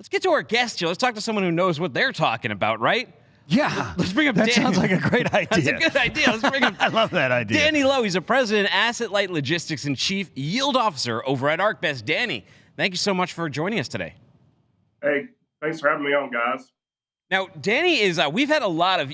Let's get to our guest here. Let's talk to someone who knows what they're talking about, right? Yeah. Let's bring up That Danny. sounds like a great idea. That's a good idea. Let's bring up I love that idea. Danny Lowe. He's a president, Asset Light Logistics, and Chief Yield Officer over at ArcBest. Danny, thank you so much for joining us today. Hey, thanks for having me on, guys. Now, Danny is, we've had a lot of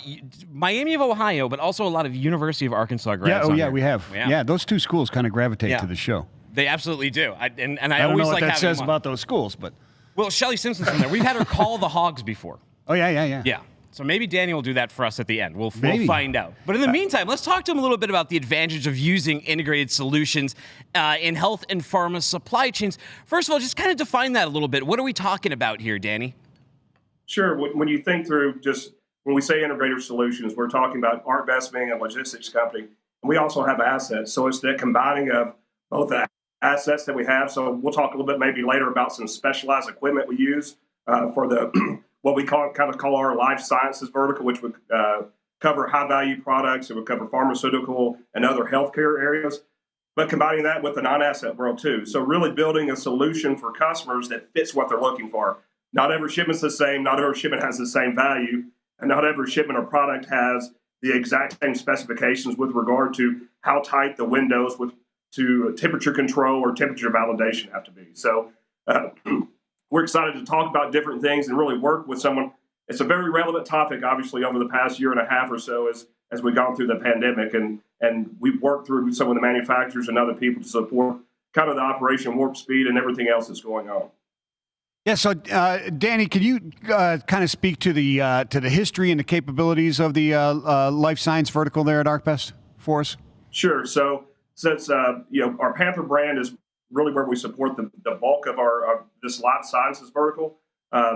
Miami of Ohio, but also a lot of University of Arkansas grads. We have. Yeah, those two schools kind of gravitate to the show. They absolutely do. I don't always know what like that having says them on. about those schools, but. Well, Shelly Simpson's from there. We've had her call the Hogs before. Oh, yeah. Yeah. So maybe Danny will do that for us at the end. We'll find out. But in the meantime, let's talk to him a little bit about the advantage of using integrated solutions in health and pharma supply chains. First of all, just kind of define that a little bit. What are we talking about here, Danny? Sure. When you think through just when we say integrated solutions, we're talking about ArcBest being a logistics company. And we also have assets. So it's the combining of both the assets that we have. So we'll talk a little bit maybe later about some specialized equipment we use for the what we call our life sciences vertical, which would cover high value products. It would cover pharmaceutical and other healthcare areas, but combining that with the non-asset world too. So really building a solution for customers that fits what they're looking for. Not every shipment's the same. Not every shipment has the same value, and not every shipment or product has the exact same specifications with regard to how tight the windows to temperature control or temperature validation have to be. So we're excited to talk about different things and really work with someone. It's a very relevant topic, obviously, over the past year and a half or so as we've gone through the pandemic, and we've worked through some of the manufacturers and other people to support kind of the Operation Warp Speed and everything else that's going on. Yeah, so Danny, could you kind of speak to the history and the capabilities of the life science vertical there at ArcBest for us? Sure. So since our Panther brand is really where we support the bulk of our this life sciences vertical.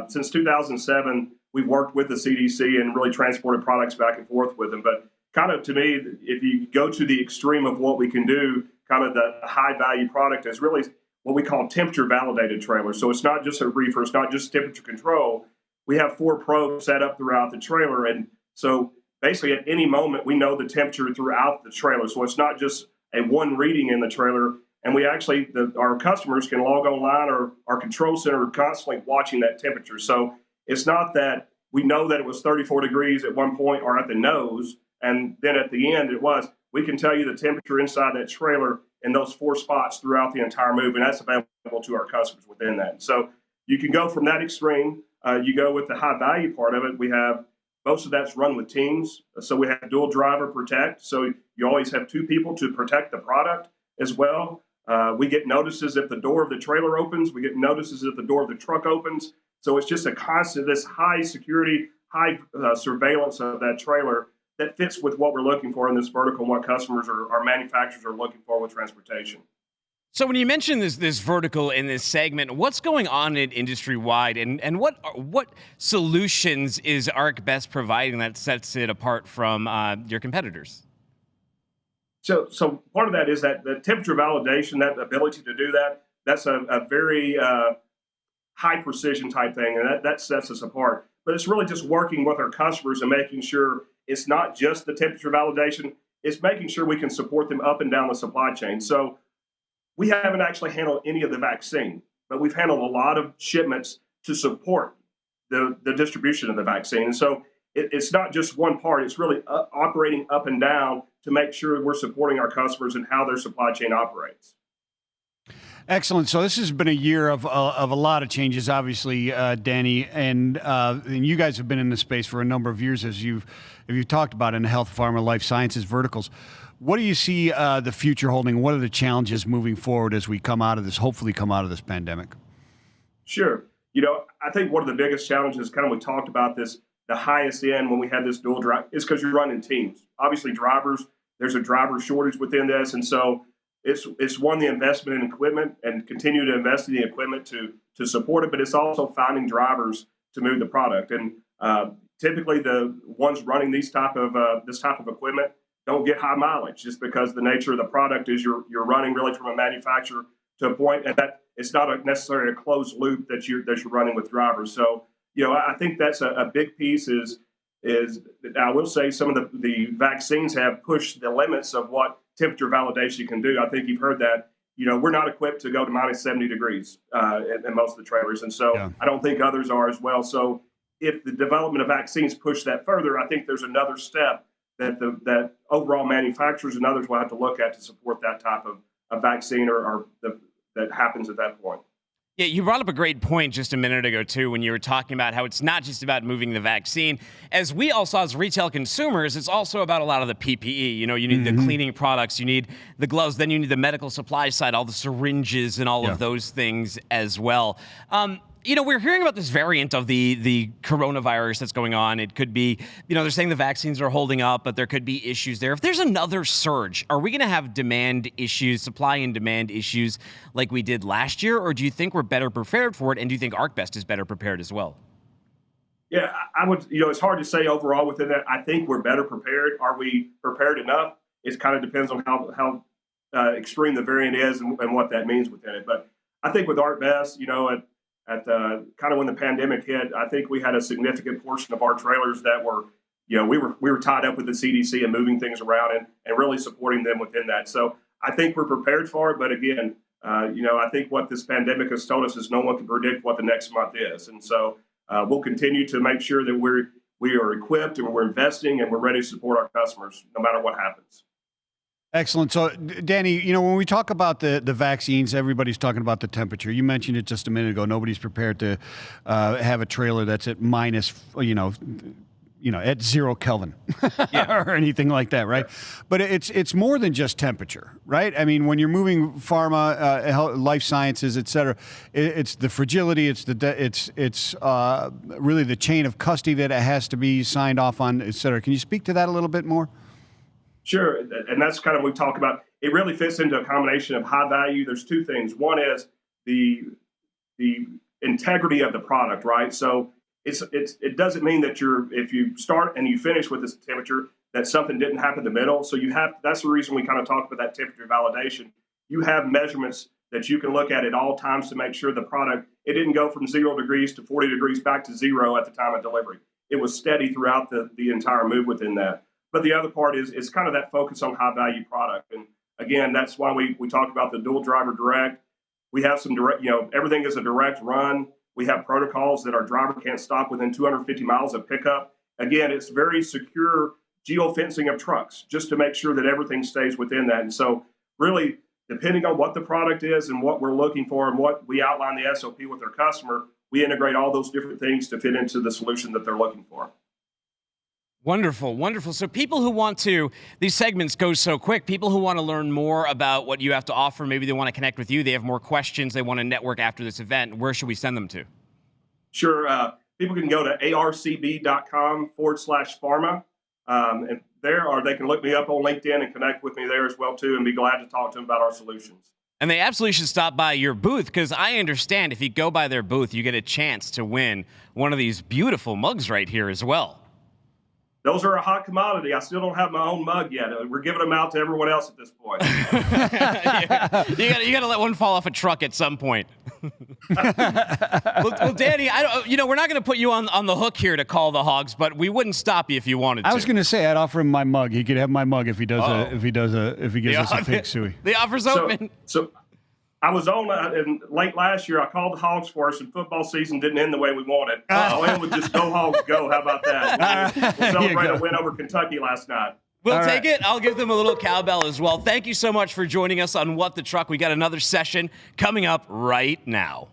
Since 2007, we've worked with the CDC and really transported products back and forth with them. But kind of to me, if you go to the extreme of what we can do, kind of the high value product is really what we call temperature validated trailers. So it's not just a reefer, it's not just temperature control. We have 4 probes set up throughout the trailer. And so basically at any moment, we know the temperature throughout the trailer. So it's not just a one reading in the trailer. And we actually, our customers can log online or our control center constantly watching that temperature. So it's not that we know that it was 34 degrees at one point or at the nose, and then at the end it was. We can tell you the temperature inside that trailer in those 4 spots throughout the entire move, and that's available to our customers within that. So you can go from that extreme. You go with the high value part of it. We have most of that's run with teams. So we have dual driver protect. So you always have 2 people to protect the product as well. We get notices if the door of the trailer opens. We get notices if the door of the truck opens. So it's just a constant, this high security, high surveillance of that trailer that fits with what we're looking for in this vertical and what customers or our manufacturers are looking for with transportation. So when you mention this vertical in this segment, what's going on in industry-wide, and what solutions is ArcBest providing that sets it apart from your competitors? So part of that is that the temperature validation, that ability to do that, that's a very high precision type thing, and that sets us apart. But it's really just working with our customers and making sure it's not just the temperature validation, it's making sure we can support them up and down the supply chain. So we haven't actually handled any of the vaccine, but we've handled a lot of shipments to support the distribution of the vaccine. And so it's not just one part, it's really operating up and down to make sure we're supporting our customers and how their supply chain operates. Excellent. So this has been a year of a lot of changes, obviously, Danny, and you guys have been in this space for a number of years, as you've talked about in the health, pharma, life sciences verticals. What do you see the future holding? What are the challenges moving forward as we hopefully come out of this pandemic? Sure. I think one of the biggest challenges, kind of we talked about this, the highest end when we had this dual drive, is because you're running teams. Obviously, drivers, there's a driver shortage within this, and so it's one, the investment in equipment and continue to invest in the equipment to support it, but it's also finding drivers to move the product. And typically the ones running this type of equipment don't get high mileage just because the nature of the product is you're running really from a manufacturer to a point, and that it's not necessarily a closed loop that you're running with drivers. So, I think that's a big piece is I will say some of the vaccines have pushed the limits of what temperature validation can do. I think you've heard that we're not equipped to go to minus 70 degrees in most of the trailers. And so I don't think others are as well. So if the development of vaccines push that further, I think there's another step that overall manufacturers and others will have to look at to support that type of vaccine that happens at that point. Yeah, you brought up a great point just a minute ago, too, when you were talking about how it's not just about moving the vaccine. As we all saw as retail consumers, it's also about a lot of the PPE. You need the cleaning products, you need the gloves, then you need the medical supply side, all the syringes and all of those things as well. We're hearing about this variant of the coronavirus that's going on. It could be, they're saying the vaccines are holding up, but there could be issues there. If there's another surge, are we going to have demand issues, supply and demand issues like we did last year? Or do you think we're better prepared for it? And do you think ArcBest is better prepared as well? Yeah, I would, it's hard to say overall within that. I think we're better prepared. Are we prepared enough? It kind of depends on how extreme the variant is and what that means within it. But I think with ArcBest, at kind of when the pandemic hit, I think we had a significant portion of our trailers that were, we were tied up with the CDC and moving things around and really supporting them within that. So I think we're prepared for it. But again, I think what this pandemic has told us is no one can predict what the next month is. And so we'll continue to make sure that we are equipped and we're investing and we're ready to support our customers no matter what happens. Excellent. So, Danny, when we talk about the vaccines, everybody's talking about the temperature. You mentioned it just a minute ago. Nobody's prepared to have a trailer that's at minus, at 0 Kelvin or anything like that, right? But it's more than just temperature, right? I mean, when you're moving pharma, life sciences, et cetera, it's the fragility, it's really the chain of custody that it has to be signed off on, et cetera. Can you speak to that a little bit more? Sure, and that's kind of what we talk about. It really fits into a combination of high value. There's two things. One is the integrity of the product, right? So it doesn't mean that if you start and you finish with this temperature that something didn't happen in the middle. So that's the reason we kind of talk about that temperature validation. You have measurements that you can look at all times to make sure the product, it didn't go from 0 degrees to 40 degrees back to 0 at the time of delivery. It was steady throughout the entire move within that. But the other part is kind of that focus on high value product. And again, that's why we talk about the dual driver direct. We have some direct, everything is a direct run. We have protocols that our driver can't stop within 250 miles of pickup. Again, it's very secure geofencing of trucks just to make sure that everything stays within that. And so really, depending on what the product is and what we're looking for and what we outline the SOP with our customer, we integrate all those different things to fit into the solution that they're looking for. Wonderful, wonderful. So people who want to, these segments go so quick, people who want to learn more about what you have to offer, maybe they want to connect with you, they have more questions, they want to network after this event, where should we send them to? Sure. People can go to arcb.com/pharma. And they can look me up on LinkedIn and connect with me there as well, too, and be glad to talk to them about our solutions. And they absolutely should stop by your booth, because I understand if you go by their booth, you get a chance to win one of these beautiful mugs right here as well. Those are a hot commodity. I still don't have my own mug yet. We're giving them out to everyone else at this point. You got to let one fall off a truck at some point. well, Danny, we're not going to put you on the hook here to call the hogs, but we wouldn't stop you if you wanted to. I was going to say I'd offer him my mug. He could have my mug if he gives us a pig suey. The offer's open. So I was on late last year. I called the Hogs for us, and football season didn't end the way we wanted. I'll end with just go Hogs, go. How about that? We'll celebrate a win over Kentucky last night. We'll take it. I'll give them a little cowbell as well. Thank you so much for joining us on What the Truck. We got another session coming up right now.